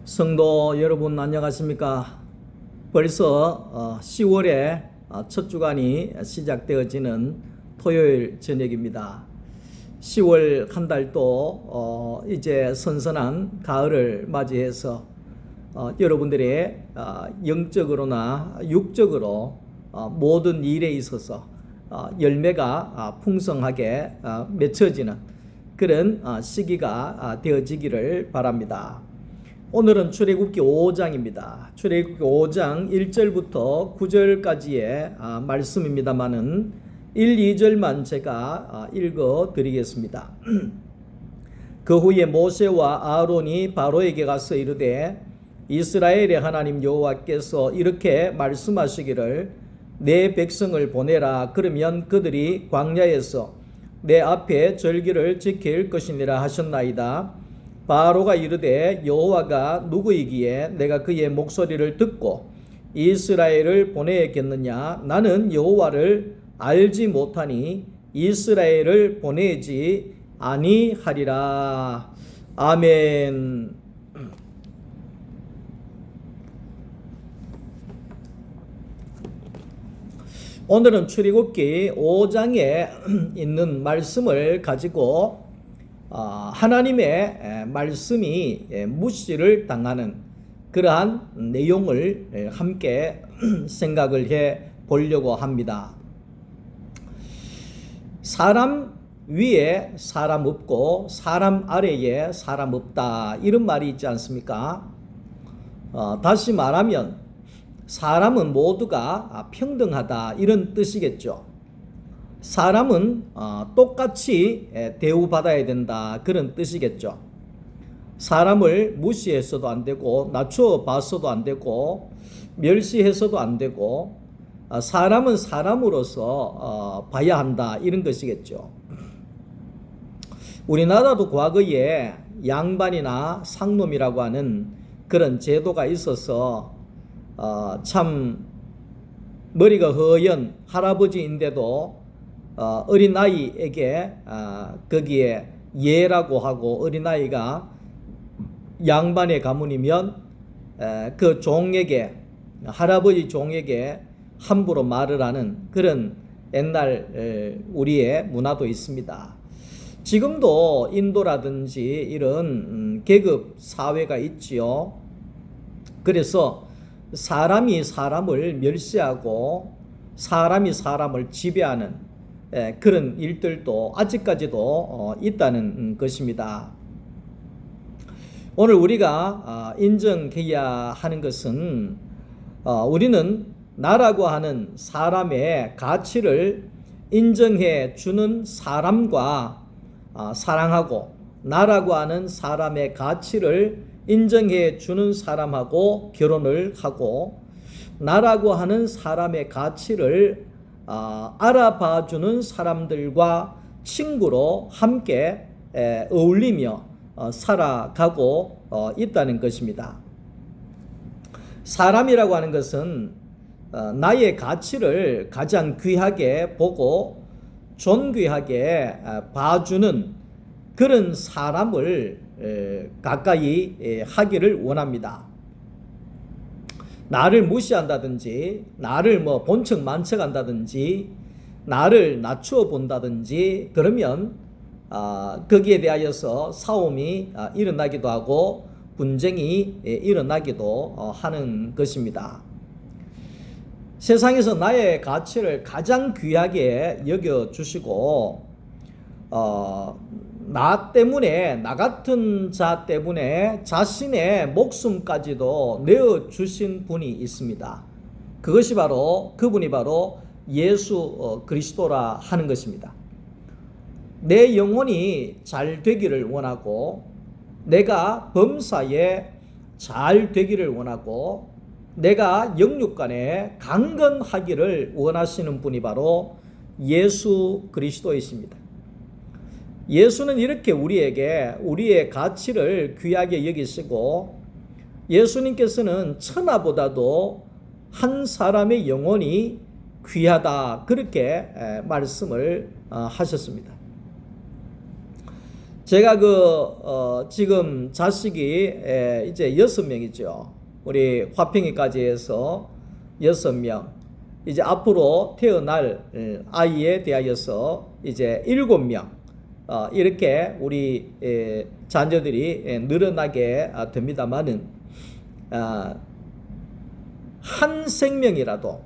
성도 여러분 안녕하십니까? 벌써 10월의 첫 주간이 시작되어지는 토요일 저녁입니다. 10월 한 달도 이제 선선한 가을을 맞이해서 여러분들의 영적으로나 육적으로 모든 일에 있어서 열매가 풍성하게 맺혀지는 그런 시기가 되어지기를 바랍니다. 오늘은 출애굽기 5장입니다. 출애굽기 5장 1절부터 9절까지의 말씀입니다만은 1, 2절만 제가 읽어 드리겠습니다. 그 후에 모세와 아론이 바로에게 가서 이르되 이스라엘의 하나님 여호와께서 이렇게 말씀하시기를 내 백성을 보내라. 그러면 그들이 광야에서 내 앞에 절기를 지킬 것이니라 하셨나이다. 바로가 이르되 여호와가 누구이기에 내가 그의 목소리를 듣고 이스라엘을 보내겠느냐? 나는 여호와를 알지 못하니 이스라엘을 보내지 아니하리라. 아멘. 오늘은 출애굽기 5장에 있는 말씀을 가지고 하나님의 말씀이 무시를 당하는 그러한 내용을 함께 생각을 해 보려고 합니다. 사람 위에 사람 없고 사람 아래에 사람 없다, 이런 말이 있지 않습니까? 다시 말하면 사람은 모두가 평등하다, 이런 뜻이겠죠. 사람은 똑같이 대우받아야 된다, 그런 뜻이겠죠. 사람을 무시해서도 안 되고 낮춰봐서도 안 되고 멸시해서도 안 되고 사람은 사람으로서 봐야 한다, 이런 것이겠죠. 우리나라도 과거에 양반이나 상놈이라고 하는 그런 제도가 있어서 참 머리가 허연 할아버지인데도 어린아이에게 거기에 예라고 하고, 어린아이가 양반의 가문이면 그 종에게, 할아버지 종에게 함부로 말을 하는 그런 옛날 우리의 문화도 있습니다. 지금도 인도라든지 이런 계급 사회가 있지요. 그래서 사람이 사람을 멸시하고 사람이 사람을 지배하는 그런 일들도 아직까지도 있다는 것입니다. 오늘 우리가 인정해야 하는 것은 우리는 나라고 하는 사람의 가치를 인정해 주는 사람과 사랑하고, 나라고 하는 사람의 가치를 인정해 주는 사람하고 결혼을 하고, 나라고 하는 사람의 가치를 알아봐주는 사람들과 친구로 함께 어울리며 살아가고 있다는 것입니다. 사람이라고 하는 것은 나의 가치를 가장 귀하게 보고 존귀하게 봐주는 그런 사람을 가까이 하기를 원합니다. 나를 무시한다든지, 나를 본척 만척한다든지, 나를 낮추어 본다든지, 그러면 거기에 대하여서 싸움이 일어나기도 하고 분쟁이 일어나기도 하는 것입니다. 세상에서 나의 가치를 가장 귀하게 여겨주시고 나 때문에, 나 같은 자 때문에 자신의 목숨까지도 내어주신 분이 있습니다. 그분이 바로 예수 그리스도라 하는 것입니다. 내 영혼이 잘 되기를 원하고, 내가 범사에 잘 되기를 원하고, 내가 영육간에 강건하기를 원하시는 분이 바로 예수 그리스도이십니다. 예수는 이렇게 우리에게 우리의 가치를 귀하게 여기시고, 예수님께서는 천하보다도 한 사람의 영혼이 귀하다, 그렇게 말씀을 하셨습니다. 제가 지금 자식이 이제 6명이죠. 우리 화평이까지 해서 6명. 이제 앞으로 태어날 아이에 대하여서 이제 7명. 이렇게 우리 자녀들이 늘어나게 됩니다만은, 한 생명이라도,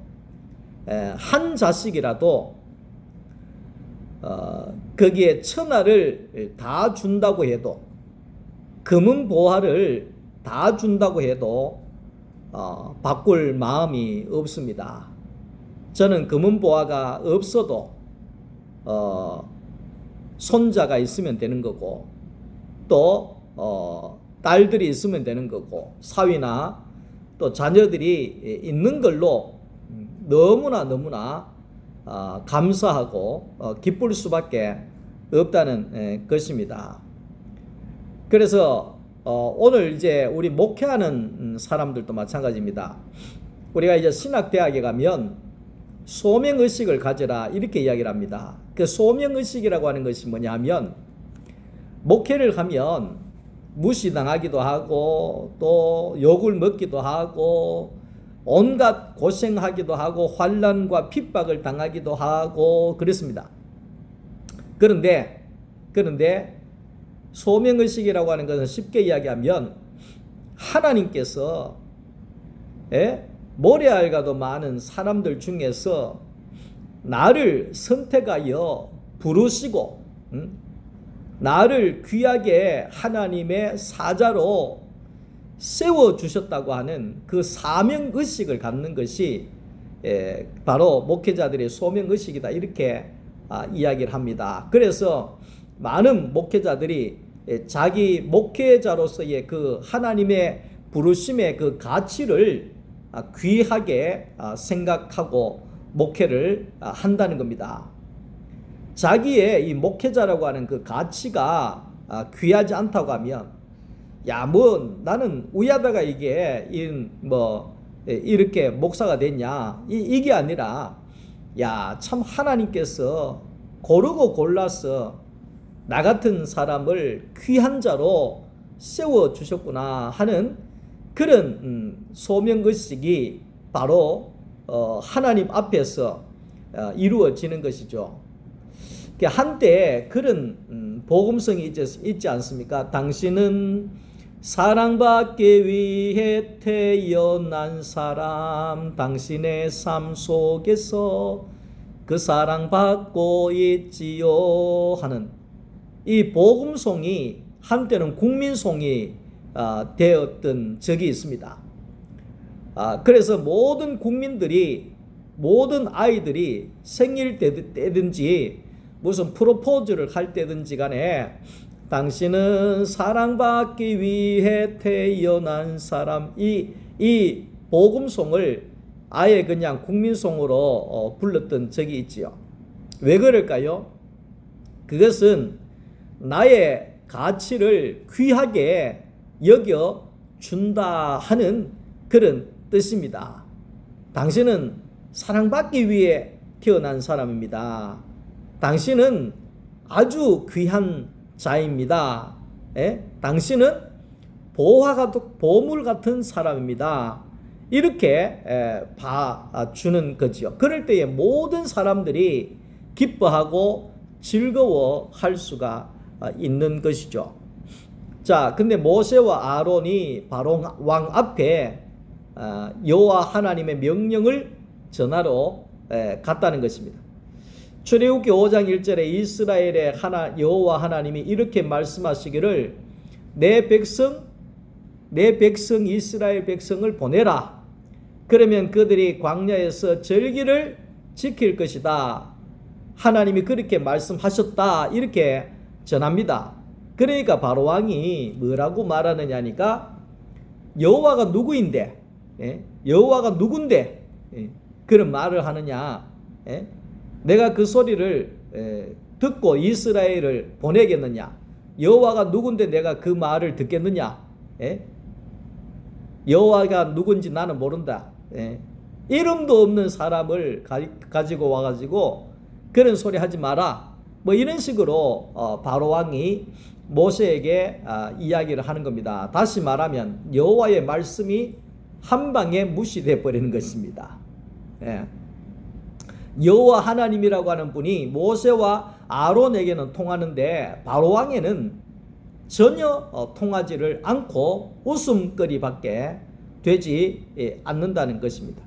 한 자식이라도 거기에 천하를 다 준다고 해도, 금은 보화를 다 준다고 해도 바꿀 마음이 없습니다. 저는 금은 보화가 없어도 손자가 있으면 되는 거고, 또 딸들이 있으면 되는 거고, 사위나 또 자녀들이 있는 걸로 너무나 감사하고 기쁠 수밖에 없다는 것입니다. 그래서 오늘 이제 우리 목회하는 사람들도 마찬가지입니다. 우리가 이제 신학대학에 가면 소명의식을 가져라 이렇게 이야기를 합니다. 그 소명의식이라고 하는 것이 뭐냐면, 목회를 하면 무시당하기도 하고 또 욕을 먹기도 하고 온갖 고생하기도 하고 환난과 핍박을 당하기도 하고 그렇습니다. 그런데 소명의식이라고 하는 것은 쉽게 이야기하면, 하나님께서 모래알과도 많은 사람들 중에서 나를 선택하여 부르시고 나를 귀하게 하나님의 사자로 세워주셨다고 하는 그 사명의식을 갖는 것이 바로 목회자들의 소명의식이다 이렇게 이야기를 합니다. 그래서 많은 목회자들이 자기 목회자로서의 그 하나님의 부르심의 그 가치를 귀하게 생각하고 목회를 한다는 겁니다. 자기의 이 목회자라고 하는 그 가치가 귀하지 않다고 하면, 나는 우야다가 이게 이렇게 목사가 됐냐, 이게 아니라, 참 하나님께서 고르고 골라서 나 같은 사람을 귀한 자로 세워 주셨구나 하는 그런 소명의식이 바로 하나님 앞에서 이루어지는 것이죠. 한때 그런 복음성이 있지 않습니까? 당신은 사랑받기 위해 태어난 사람, 당신의 삶 속에서 그 사랑받고 있지요 하는 이 복음송이 한때는 국민송이 되었던 적이 있습니다. 그래서 모든 국민들이, 모든 아이들이 생일 때든지 무슨 프로포즈를 할 때든지 간에 당신은 사랑받기 위해 태어난 사람, 이 복음송을 아예 그냥 국민송으로 불렀던 적이 있지요. 왜 그럴까요? 그것은 나의 가치를 귀하게 여겨 준다 하는 그런 뜻입니다. 당신은 사랑받기 위해 태어난 사람입니다. 당신은 아주 귀한 자입니다. 당신은 보물 같은 사람입니다. 이렇게 봐주는 거죠. 그럴 때에 모든 사람들이 기뻐하고 즐거워할 수가 있는 것이죠. 자, 근데 모세와 아론이 바로 왕 앞에 여호와 하나님의 명령을 전하러 갔다는 것입니다. 출애굽기 5장 1절에 이스라엘의 여호와 하나님이 이렇게 말씀하시기를, 내 백성 이스라엘 백성을 보내라. 그러면 그들이 광야에서 절기를 지킬 것이다. 하나님이 그렇게 말씀하셨다. 이렇게 전합니다. 그러니까 바로 왕이 뭐라고 말하느냐니까, 여호와가 누구인데, 여호와가 누군데 그런 말을 하느냐, 내가 그 소리를 듣고 이스라엘을 보내겠느냐, 여호와가 누군데 내가 그 말을 듣겠느냐, 여호와가 누군지 나는 모른다, 이름도 없는 사람을 가지고 와가지고 그런 소리 하지 마라, 뭐 이런 식으로 바로 왕이 모세에게 이야기를 하는 겁니다. 다시 말하면 여호와의 말씀이 한 방에 무시돼 버리는 것입니다. 예. 여호와 하나님이라고 하는 분이 모세와 아론에게는 통하는데 바로 왕에는 전혀 통하지를 않고 웃음거리밖에 되지 않는다는 것입니다.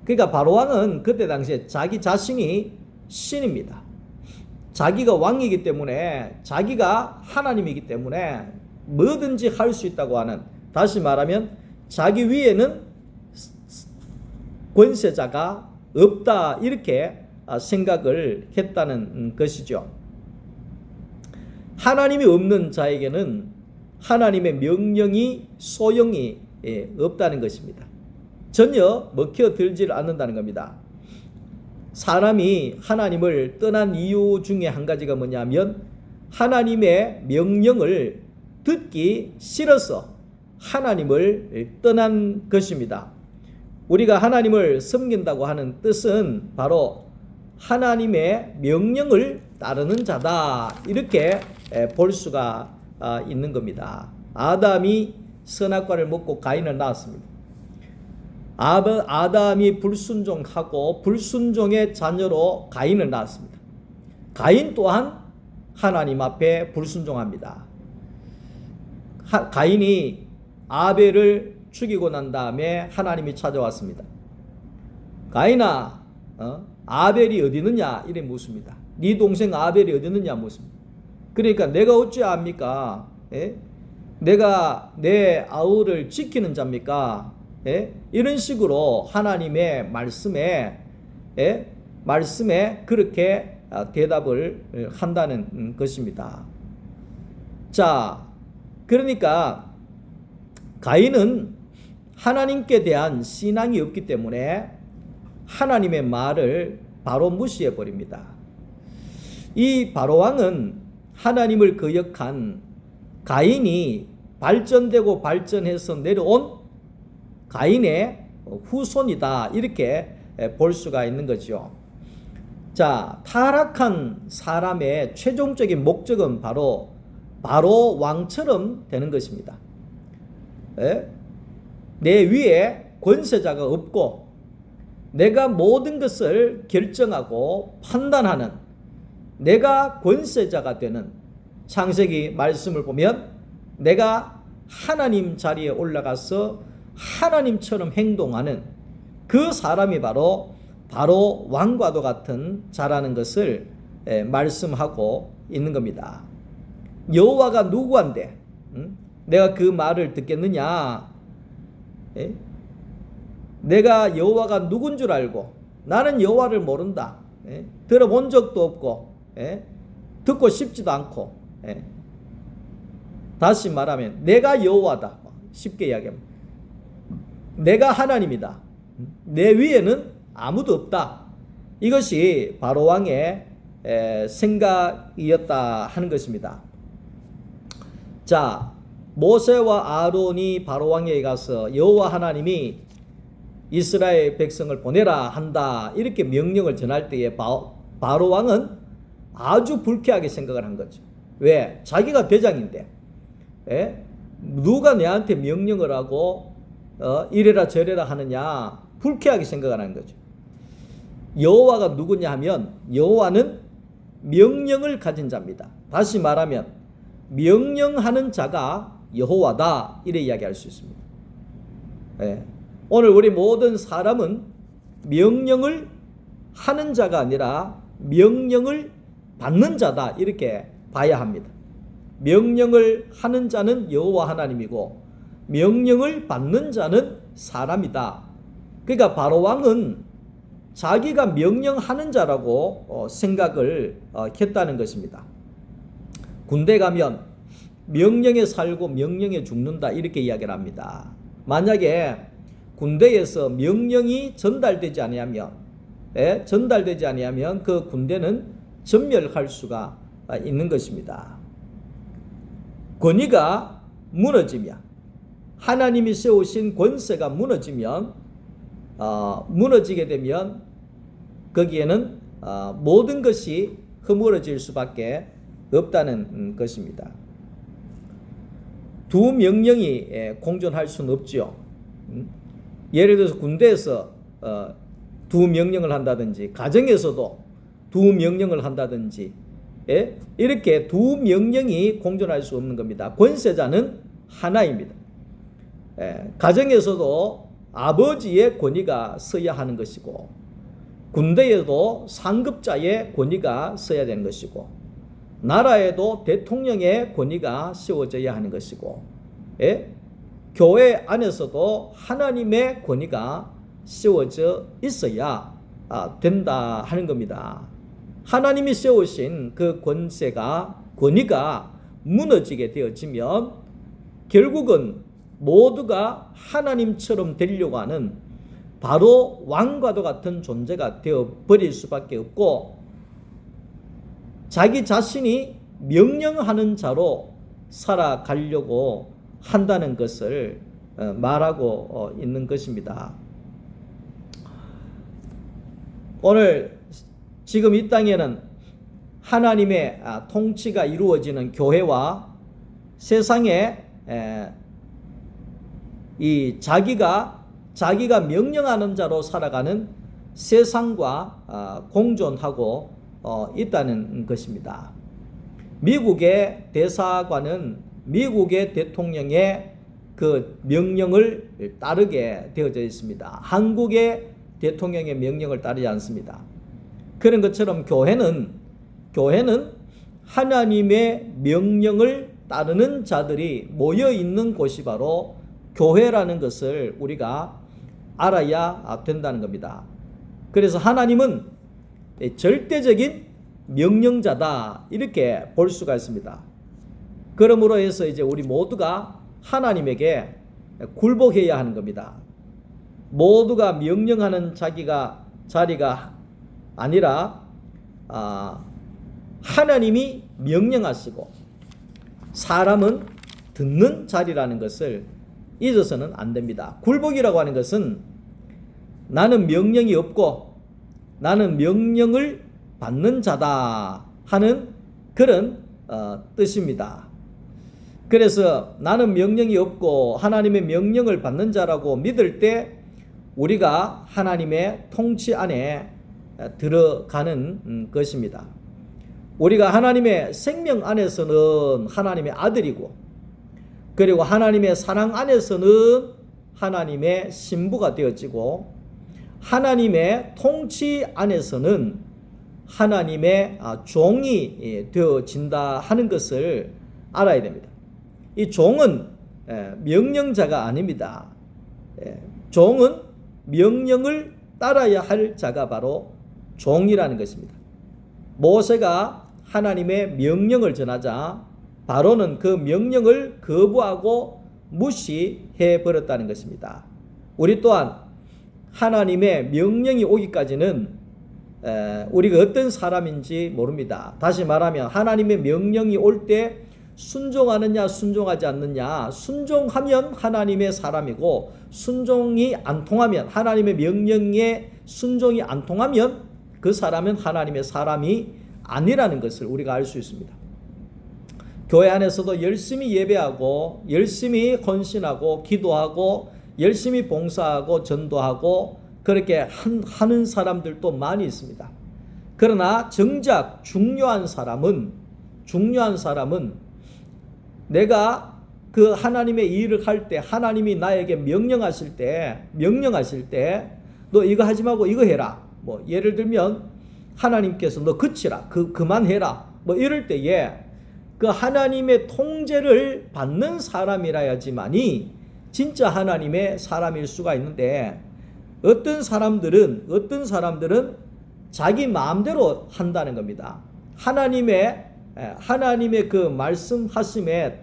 그러니까 바로 왕은 그때 당시에 자기 자신이 신입니다. 자기가 왕이기 때문에, 자기가 하나님이기 때문에 뭐든지 할 수 있다고 하는, 다시 말하면 자기 위에는 권세자가 없다, 이렇게 생각을 했다는 것이죠. 하나님이 없는 자에게는 하나님의 명령이 소용이 없다는 것입니다. 전혀 먹혀들질 않는다는 겁니다. 사람이 하나님을 떠난 이유 중에 한 가지가 뭐냐면 하나님의 명령을 듣기 싫어서 하나님을 떠난 것입니다. 우리가 하나님을 섬긴다고 하는 뜻은 바로 하나님의 명령을 따르는 자다, 이렇게 볼 수가 있는 겁니다. 아담이 선악과를 먹고 가인을 낳았습니다. 아담이 불순종하고 불순종의 자녀로 가인을 낳았습니다. 가인 또한 하나님 앞에 불순종합니다. 가인이 아벨을 죽이고 난 다음에 하나님이 찾아왔습니다. 가인아, 아벨이 어디 있느냐 이래 묻습니다. 네 동생 아벨이 어디 있느냐 묻습니다. 그러니까 내가 어찌 압니까? 내가 내 아우를 지키는 자입니까? 이런 식으로 하나님의 말씀에 그렇게 대답을 한다는 것입니다. 자, 그러니까 가인은 하나님께 대한 신앙이 없기 때문에 하나님의 말을 바로 무시해 버립니다. 이 바로 왕은 하나님을 거역한 가인이 발전되고 발전해서 내려온 가인의 후손이다, 이렇게 볼 수가 있는 거죠. 자, 타락한 사람의 최종적인 목적은 바로 왕처럼 되는 것입니다. 내 위에 권세자가 없고 내가 모든 것을 결정하고 판단하는, 내가 권세자가 되는, 창세기 말씀을 보면 내가 하나님 자리에 올라가서 하나님처럼 행동하는 그 사람이 바로 왕과도 같은 자라는 것을 말씀하고 있는 겁니다. 여호와가 누구한데 내가 그 말을 듣겠느냐? 내가 여호와가 누군 줄 알고 나는 여호와를 모른다, 들어본 적도 없고 듣고 싶지도 않고, 다시 말하면 내가 여호와다, 쉽게 이야기하면 내가 하나님이다, 내 위에는 아무도 없다, 이것이 바로 왕의 생각이었다 하는 것입니다. 자, 모세와 아론이 바로 왕에게 가서 여호와 하나님이 이스라엘 백성을 보내라 한다, 이렇게 명령을 전할 때에 바로 왕은 아주 불쾌하게 생각을 한 거죠. 왜? 자기가 대장인데 누가 내한테 명령을 하고 이래라 저래라 하느냐, 불쾌하게 생각을 하는 거죠. 여호와가 누구냐 하면 여호와는 명령을 가진 자입니다. 다시 말하면 명령하는 자가 여호와다, 이래 이야기할 수 있습니다. 오늘 우리 모든 사람은 명령을 하는 자가 아니라 명령을 받는 자다, 이렇게 봐야 합니다. 명령을 하는 자는 여호와 하나님이고 명령을 받는 자는 사람이다. 그러니까 바로 왕은 자기가 명령하는 자라고 생각을 했다는 것입니다. 군대 가면 명령에 살고 명령에 죽는다, 이렇게 이야기를 합니다. 만약에 군대에서 명령이 전달되지 아니하면 그 군대는 전멸할 수가 있는 것입니다. 권위가 무너지면, 하나님이 세우신 권세가 무너지게 되면 거기에는 모든 것이 허물어질 수밖에 없다는 것입니다. 두 명령이 공존할 수는 없죠. 예를 들어서 군대에서 두 명령을 한다든지 가정에서도 두 명령을 한다든지 이렇게 두 명령이 공존할 수 없는 겁니다. 권세자는 하나입니다. 가정에서도 아버지의 권위가 서야 하는 것이고 군대에도 상급자의 권위가 서야 되는 것이고 나라에도 대통령의 권위가 세워져야 하는 것이고 교회 안에서도 하나님의 권위가 세워져 있어야 된다 하는 겁니다. 하나님이 세우신 그 권위가 무너지게 되어지면 결국은 모두가 하나님처럼 되려고 하는 바로 왕과도 같은 존재가 되어버릴 수밖에 없고 자기 자신이 명령하는 자로 살아가려고 한다는 것을 말하고 있는 것입니다. 오늘 지금 이 땅에는 하나님의 통치가 이루어지는 교회와 세상에 이 자기가 명령하는 자로 살아가는 세상과 공존하고 있다는 것입니다. 미국의 대사관은 미국의 대통령의 그 명령을 따르게 되어져 있습니다. 한국의 대통령의 명령을 따르지 않습니다. 그런 것처럼 교회는 하나님의 명령을 따르는 자들이 모여 있는 곳이 바로 교회라는 것을 우리가 알아야 된다는 겁니다. 그래서 하나님은 절대적인 명령자다 이렇게 볼 수가 있습니다. 그러므로 해서 이제 우리 모두가 하나님에게 굴복해야 하는 겁니다. 모두가 명령하는 자리가 아니라 하나님이 명령하시고 사람은 듣는 자리라는 것을 잊어서는 안 됩니다. 굴복이라고 하는 것은 나는 명령이 없고 나는 명령을 받는 자다 하는 그런 뜻입니다. 그래서 나는 명령이 없고 하나님의 명령을 받는 자라고 믿을 때 우리가 하나님의 통치 안에 들어가는 것입니다. 우리가 하나님의 생명 안에서는 하나님의 아들이고 그리고 하나님의 사랑 안에서는 하나님의 신부가 되어지고 하나님의 통치 안에서는 하나님의 종이 되어진다 하는 것을 알아야 됩니다. 이 종은 명령자가 아닙니다. 종은 명령을 따라야 할 자가 바로 종이라는 것입니다. 모세가 하나님의 명령을 전하자 바로는 그 명령을 거부하고 무시해 버렸다는 것입니다. 우리 또한 하나님의 명령이 오기까지는 우리가 어떤 사람인지 모릅니다. 다시 말하면 하나님의 명령이 올 때 순종하느냐 순종하지 않느냐, 순종하면 하나님의 사람이고 순종이 안 통하면 하나님의 명령에 순종이 안 통하면 그 사람은 하나님의 사람이 아니라는 것을 우리가 알 수 있습니다. 교회 안에서도 열심히 예배하고 열심히 헌신하고 기도하고 열심히 봉사하고 전도하고 그렇게 하는 사람들도 많이 있습니다. 그러나 정작 중요한 사람은 내가 그 하나님의 일을 할 때 하나님이 나에게 명령하실 때 너 이거 하지 말고 이거 해라. 뭐 예를 들면 하나님께서 너 그치라. 그만해라. 뭐 이럴 때에 그 하나님의 통제를 받는 사람이라야지만이 진짜 하나님의 사람일 수가 있는데 어떤 사람들은 자기 마음대로 한다는 겁니다. 하나님의 그 말씀하심에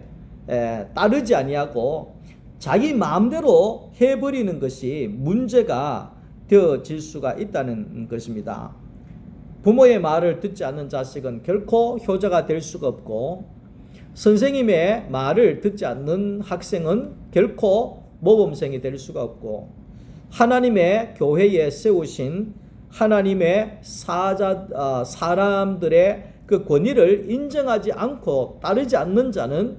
따르지 아니하고 자기 마음대로 해버리는 것이 문제가 되어질 수가 있다는 것입니다. 부모의 말을 듣지 않는 자식은 결코 효자가 될 수가 없고 선생님의 말을 듣지 않는 학생은 결코 모범생이 될 수가 없고 하나님의 교회에 세우신 하나님의 사람들의 그 권위를 인정하지 않고 따르지 않는 자는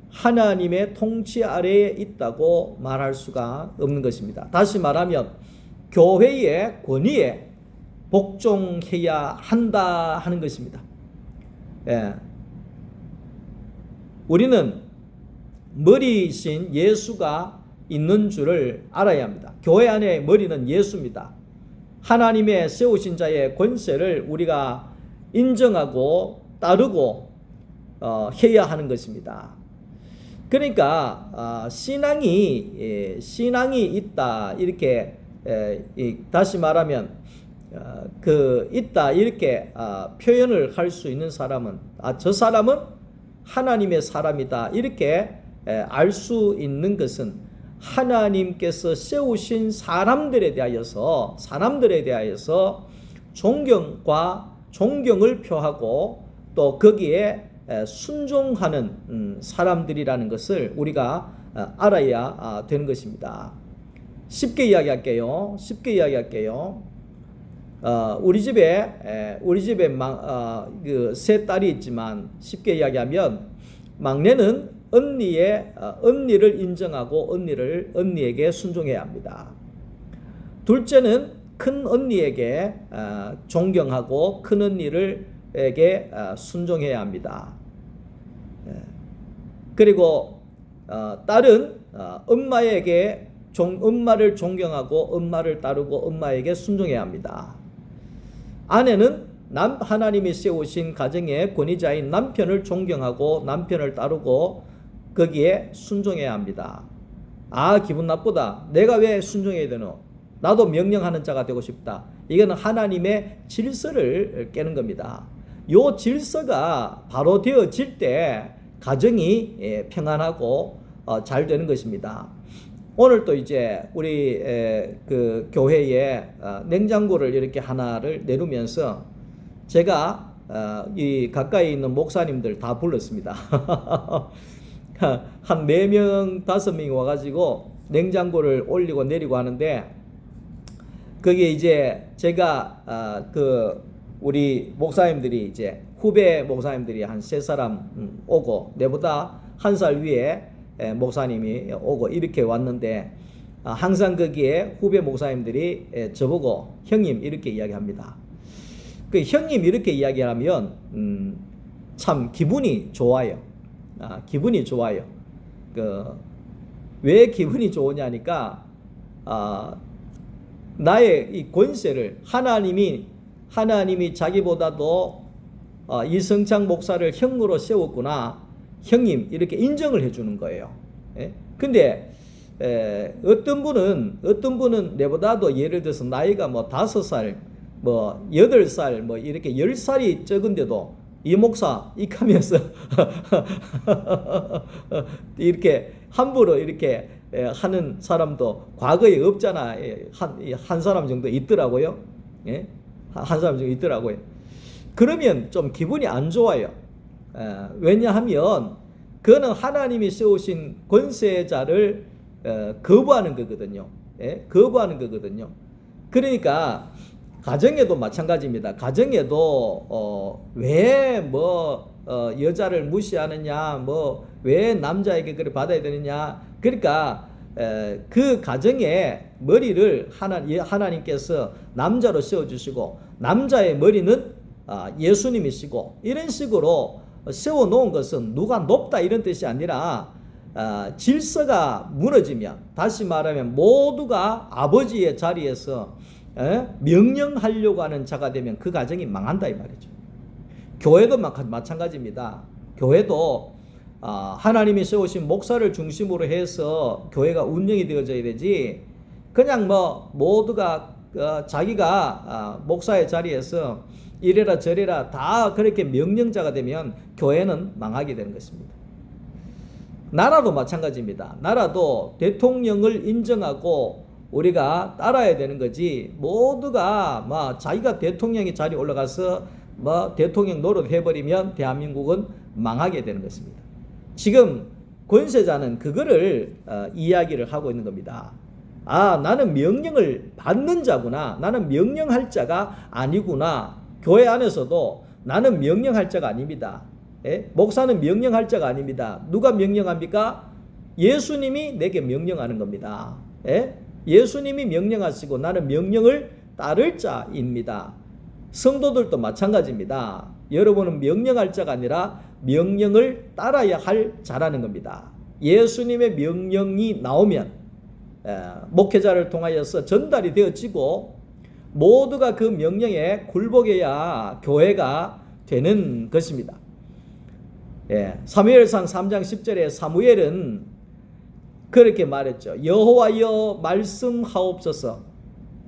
하나님의 통치 아래에 있다고 말할 수가 없는 것입니다. 다시 말하면 교회의 권위에 복종해야 한다 하는 것입니다. 예. 우리는 머리이신 예수가 있는 줄을 알아야 합니다. 교회 안에 머리는 예수입니다. 하나님의 세우신 자의 권세를 우리가 인정하고 따르고 해야 하는 것입니다. 그러니까 신앙이 있다 이렇게 다시 말하면 있다 이렇게 표현을 할 수 있는 사람은 저 사람은 하나님의 사람이다 이렇게 알 수 있는 것은 하나님께서 세우신 사람들에 대하여서 존경을 표하고 또 거기에 순종하는 사람들이라는 것을 우리가 알아야 되는 것입니다. 쉽게 이야기할게요. 우리 집에 그 세 딸이 있지만 쉽게 이야기하면 막내는 언니를 인정하고 언니에게 순종해야 합니다. 둘째는 큰 언니에게 존경하고 큰 언니에게 순종해야 합니다. 그리고 딸은 엄마를 존경하고 엄마를 따르고 엄마에게 순종해야 합니다. 아내는 하나님이 세우신 가정의 권위자인 남편을 존경하고 남편을 따르고 거기에 순종해야 합니다. 기분 나쁘다. 내가 왜 순종해야 되노? 나도 명령하는 자가 되고 싶다. 이거는 하나님의 질서를 깨는 겁니다. 요 질서가 바로 되어질 때 가정이 평안하고 잘 되는 것입니다. 오늘 또 이제 우리 그 교회에 냉장고를 이렇게 하나를 내놓으면서 제가 이 가까이 있는 목사님들 다 불렀습니다. 한 4명, 5명이 와가지고 냉장고를 올리고 내리고 하는데 거기에 이제 제가 우리 목사님들이 이제 후배 목사님들이 한 3사람 오고 내보다 1살 위에 목사님이 오고 이렇게 왔는데 항상 거기에 후배 목사님들이 저보고 형님 이렇게 이야기합니다. 그 형님 이렇게 이야기하면 참 기분이 좋아요. 기분이 좋아요. 왜 기분이 좋으냐니까 나의 이 권세를 하나님이 자기보다도 이성창 목사를 형으로 세웠구나. 형님 이렇게 인정을 해주는 거예요. 근데 어떤 분은 내보다도 예를 들어서 나이가 뭐 5살, 뭐 8살, 뭐 이렇게 10살이 적은데도 이 목사 익하면서 이렇게 함부로 이렇게 하는 사람도 과거에 없잖아. 한 사람 정도 있더라고요. 한 사람 정도 있더라고요. 그러면 좀 기분이 안 좋아요. 왜냐하면 그는 하나님이 세우신 권세자를 거부하는 거거든요. 거부하는 거거든요. 그러니까 가정에도 마찬가지입니다. 가정에도 왜 여자를 무시하느냐, 왜 남자에게 그래 받아야 되느냐. 그러니까 그 가정의 머리를 하나님께서 남자로 세워주시고 남자의 머리는 예수님이시고 이런 식으로 세워놓은 것은 누가 높다 이런 뜻이 아니라 질서가 무너지면 다시 말하면 모두가 아버지의 자리에서 명령하려고 하는 자가 되면 그 가정이 망한다 이 말이죠. 교회도 마찬가지입니다. 교회도 하나님이 세우신 목사를 중심으로 해서 교회가 운영이 되어져야 되지 그냥 모두가 자기가 목사의 자리에서 이래라 저래라 다 그렇게 명령자가 되면 교회는 망하게 되는 것입니다. 나라도 마찬가지입니다. 나라도 대통령을 인정하고 우리가 따라야 되는 거지 모두가 자기가 대통령의 자리에 올라가서 대통령 노릇 해버리면 대한민국은 망하게 되는 것입니다. 지금 권세자는 그거를 이야기를 하고 있는 겁니다. 나는 명령을 받는 자구나. 나는 명령할 자가 아니구나. 교회 안에서도 나는 명령할 자가 아닙니다. 예? 목사는 명령할 자가 아닙니다. 누가 명령합니까? 예수님이 내게 명령하는 겁니다. 예? 예수님이 명령하시고 나는 명령을 따를 자입니다. 성도들도 마찬가지입니다. 여러분은 명령할 자가 아니라 명령을 따라야 할 자라는 겁니다. 예수님의 명령이 나오면 목회자를 통하여서 전달이 되어지고 모두가 그 명령에 굴복해야 교회가 되는 것입니다. 사무엘상 3장 10절에 사무엘은 그렇게 말했죠. 여호와여 말씀하옵소서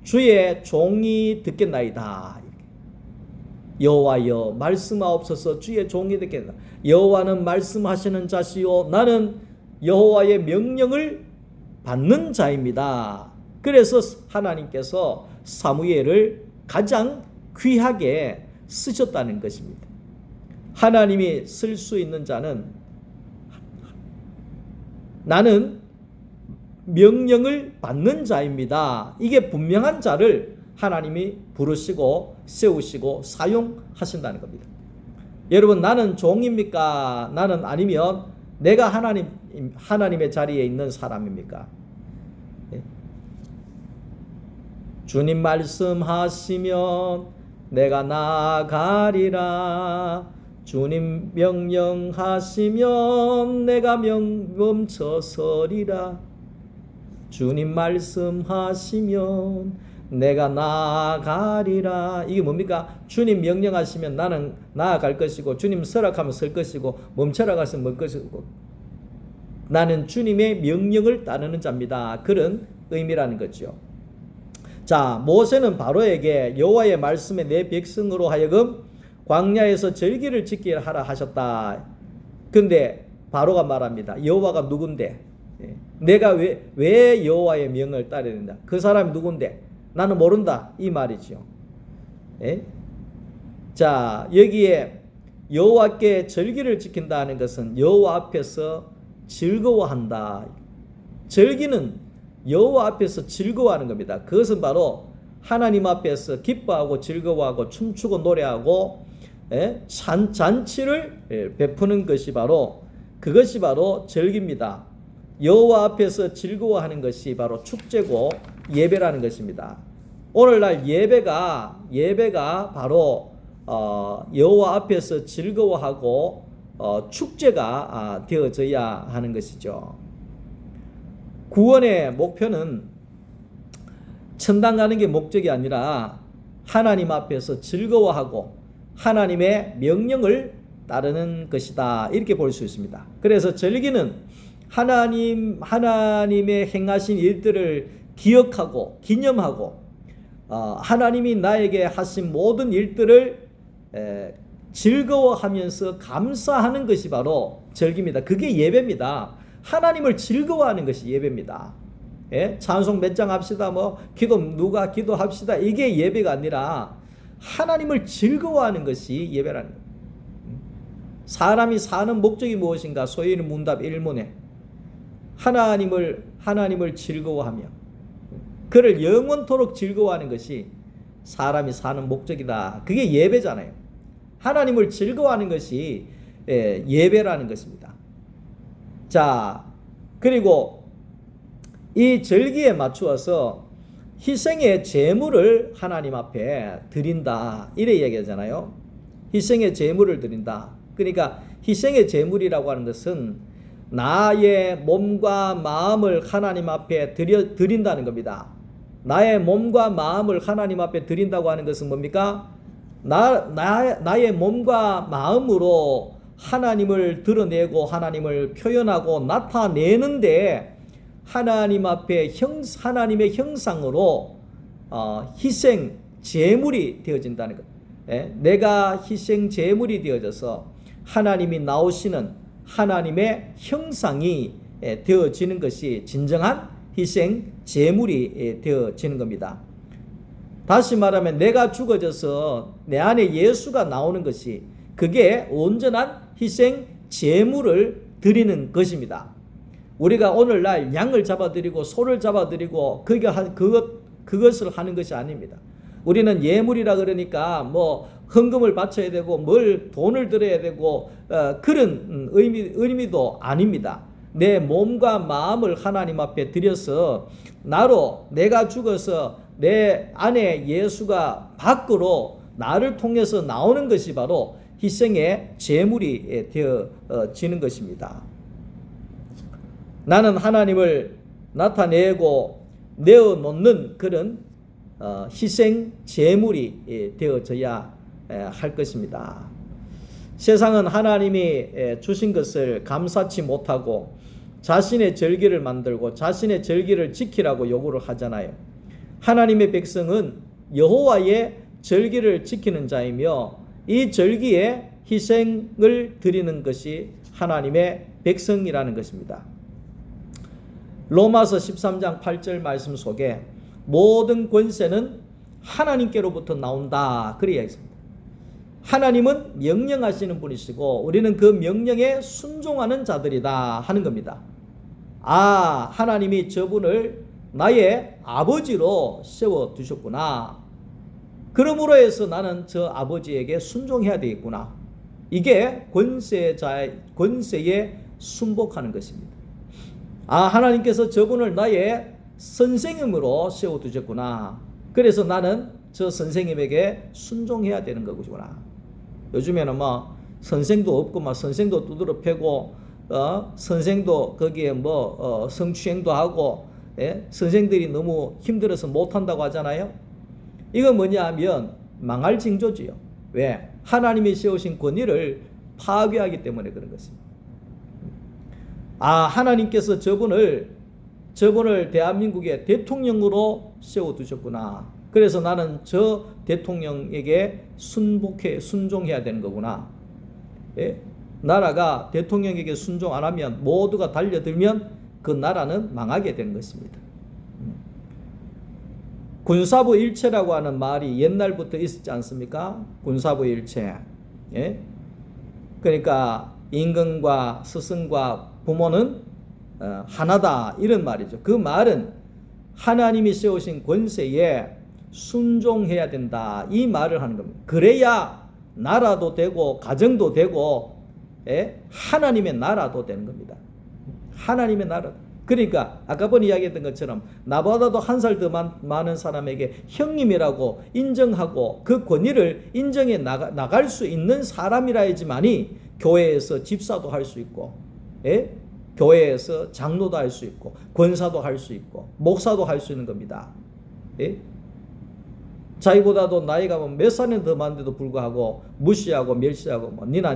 주의 종이 듣겠나이다. 여호와여 말씀하옵소서 주의 종이 듣겠나이다. 여호와는 말씀하시는 자시요 나는 여호와의 명령을 받는 자입니다. 그래서 하나님께서 사무엘을 가장 귀하게 쓰셨다는 것입니다. 하나님이 쓸 수 있는 자는 나는 명령을 받는 자입니다. 이게 분명한 자를 하나님이 부르시고 세우시고 사용하신다는 겁니다. 여러분 나는 종입니까? 나는 아니면 내가 하나님의 자리에 있는 사람입니까? 주님 말씀하시면 내가 나아가리라. 주님 명령하시면 내가 멈춰서리라. 주님 말씀하시면 내가 나아가리라. 이게 뭡니까? 주님 명령하시면 나는 나아갈 것이고 주님 서락하면 설 것이고 멈춰라 하시면 멈을 것이고 나는 주님의 명령을 따르는 자입니다. 그런 의미라는 거죠. 자, 모세는 바로에게 여호와의 말씀에 내 백성으로 하여금 광야에서 절기를 지키게 하라 하셨다. 근데 바로가 말합니다. 여호와가 누군데? 내가 왜 여호와의 명을 따르야 된다? 그 사람이 누군데? 나는 모른다. 이 말이죠. 자, 여기에 여호와께 절기를 지킨다는 것은 여호와 앞에서 즐거워한다. 절기는 여호와 앞에서 즐거워하는 겁니다. 그것은 바로 하나님 앞에서 기뻐하고 즐거워하고 춤추고 노래하고 잔치를 베푸는 것이 바로 그것이 바로 절기입니다. 여호와 앞에서 즐거워하는 것이 바로 축제고 예배라는 것입니다. 오늘날 예배가 바로 여호와 앞에서 즐거워하고 축제가 되어져야 하는 것이죠. 구원의 목표는 천당 가는 게 목적이 아니라 하나님 앞에서 즐거워하고 하나님의 명령을 따르는 것이다. 이렇게 볼 수 있습니다. 그래서 절기는 하나님의 행하신 일들을 기억하고 기념하고 하나님이 나에게 하신 모든 일들을 즐거워하면서 감사하는 것이 바로 절기입니다. 그게 예배입니다. 하나님을 즐거워하는 것이 예배입니다. 찬송 몇 장 합시다. 누가 기도합시다. 이게 예배가 아니라 하나님을 즐거워하는 것이 예배라는 겁니다. 사람이 사는 목적이 무엇인가? 소위는 문답 1문에 하나님을 즐거워하며 그를 영원토록 즐거워하는 것이 사람이 사는 목적이다. 그게 예배잖아요. 하나님을 즐거워하는 것이 예배라는 것입니다. 자, 그리고 이 절기에 맞추어서 희생의 제물을 하나님 앞에 드린다. 이래 얘기하잖아요. 희생의 제물을 드린다. 그러니까 희생의 제물이라고 하는 것은 나의 몸과 마음을 하나님 앞에 드린다는 겁니다. 나의 몸과 마음을 하나님 앞에 드린다고 하는 것은 뭡니까? 나의 몸과 마음으로 하나님을 드러내고 하나님을 표현하고 나타내는데 하나님 앞에 하나님의 형상으로 희생 제물이 되어진다는 것. 내가 희생 제물이 되어져서 하나님이 나오시는 하나님의 형상이 되어지는 것이 진정한 희생 제물이 되어지는 겁니다. 다시 말하면 내가 죽어져서 내 안에 예수가 나오는 것이 그게 온전한 희생 제물을 드리는 것입니다. 우리가 오늘날 양을 잡아드리고 소를 잡아드리고 그것을 하는 것이 아닙니다. 우리는 예물이라 그러니까 헌금을 바쳐야 되고 뭘 돈을 들여야 되고 그런 의미도 아닙니다. 내 몸과 마음을 하나님 앞에 드려서 나로 내가 죽어서 내 안에 예수가 밖으로 나를 통해서 나오는 것이 바로 희생의 제물이 되어지는 것입니다. 나는 하나님을 나타내고 내어놓는 그런 희생 제물이 되어져야 할 것입니다. 세상은 하나님이 주신 것을 감사치 못하고 자신의 절기를 만들고 자신의 절기를 지키라고 요구를 하잖아요. 하나님의 백성은 여호와의 절기를 지키는 자이며 이 절기에 희생을 드리는 것이 하나님의 백성이라는 것입니다. 로마서 13장 8절 말씀 속에 모든 권세는 하나님께로부터 나온다 그렇게 이야기했습니다. 하나님은 명령하시는 분이시고 우리는 그 명령에 순종하는 자들이다 하는 겁니다. 하나님이 저분을 나의 아버지로 세워두셨구나. 그러므로 해서 나는 저 아버지에게 순종해야 되겠구나. 이게 권세에 순복하는 것입니다. 하나님께서 저분을 나의 선생님으로 세워두셨구나. 그래서 나는 저 선생님에게 순종해야 되는 거구나. 요즘에는 선생도 없고 선생도 두드러 패고 선생도 거기에 성추행도 하고 선생들이 너무 힘들어서 못한다고 하잖아요. 이건 뭐냐 하면 망할 징조지요. 왜? 하나님이 세우신 권위를 파괴하기 때문에 그런 것입니다. 하나님께서 저분을 대한민국의 대통령으로 세워두셨구나. 그래서 나는 저 대통령에게 순종해야 되는 거구나. 나라가 대통령에게 순종 안 하면 모두가 달려들면 그 나라는 망하게 되는 것입니다. 군사부 일체라고 하는 말이 옛날부터 있었지 않습니까? 군사부 일체. 그러니까 임금과 스승과 부모는 하나다 이런 말이죠. 그 말은 하나님이 세우신 권세에 순종해야 된다 이 말을 하는 겁니다. 그래야 나라도 되고 가정도 되고 하나님의 나라도 되는 겁니다. 하나님의 나라. 그러니까 아까 번 이야기했던 것처럼 나보다도 한 살 더 많은 사람에게 형님이라고 인정하고 그 권위를 인정해 나갈 수 있는 사람이라야지만이 교회에서 집사도 할 수 있고 교회에서 장로도 할 수 있고 권사도 할 수 있고 목사도 할 수 있는 겁니다. 자기보다도 나이가 몇 살이나 더 많은데도 불구하고 무시하고 멸시하고 니나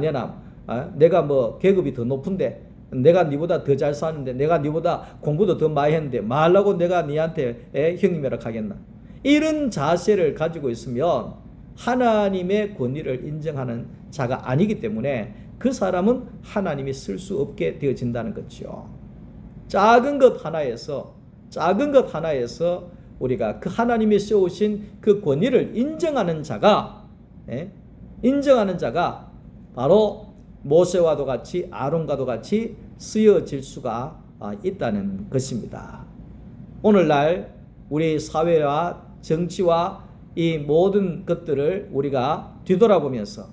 내가 계급이 더 높은데 내가 니보다 더 잘 사는데 내가 니보다 공부도 더 많이 했는데 말라고 내가 니한테 형님이라 하겠나. 이런 자세를 가지고 있으면 하나님의 권위를 인정하는 자가 아니기 때문에 그 사람은 하나님이 쓸 수 없게 되어진다는 거죠. 작은 것 하나에서 우리가 그 하나님이 세우신 그 권위를 인정하는 자가 바로 모세와도 같이 아론과도 같이 쓰여질 수가 있다는 것입니다. 오늘날 우리 사회와 정치와 이 모든 것들을 우리가 뒤돌아보면서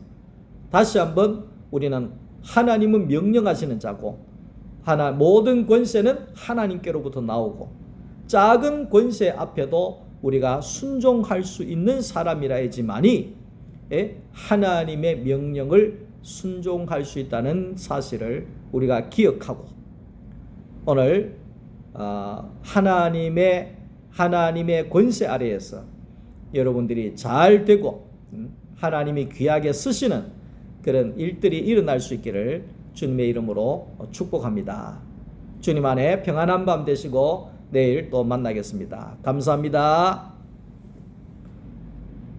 다시 한번 우리는 하나님은 명령하시는 자고 모든 권세는 하나님께로부터 나오고 작은 권세 앞에도 우리가 순종할 수 있는 사람이라야지만이 하나님의 명령을 순종할 수 있다는 사실을 우리가 기억하고 오늘 하나님의 권세 아래에서 여러분들이 잘 되고 하나님이 귀하게 쓰시는 그런 일들이 일어날 수 있기를 주님의 이름으로 축복합니다. 주님 안에 평안한 밤 되시고 내일 또 만나겠습니다. 감사합니다.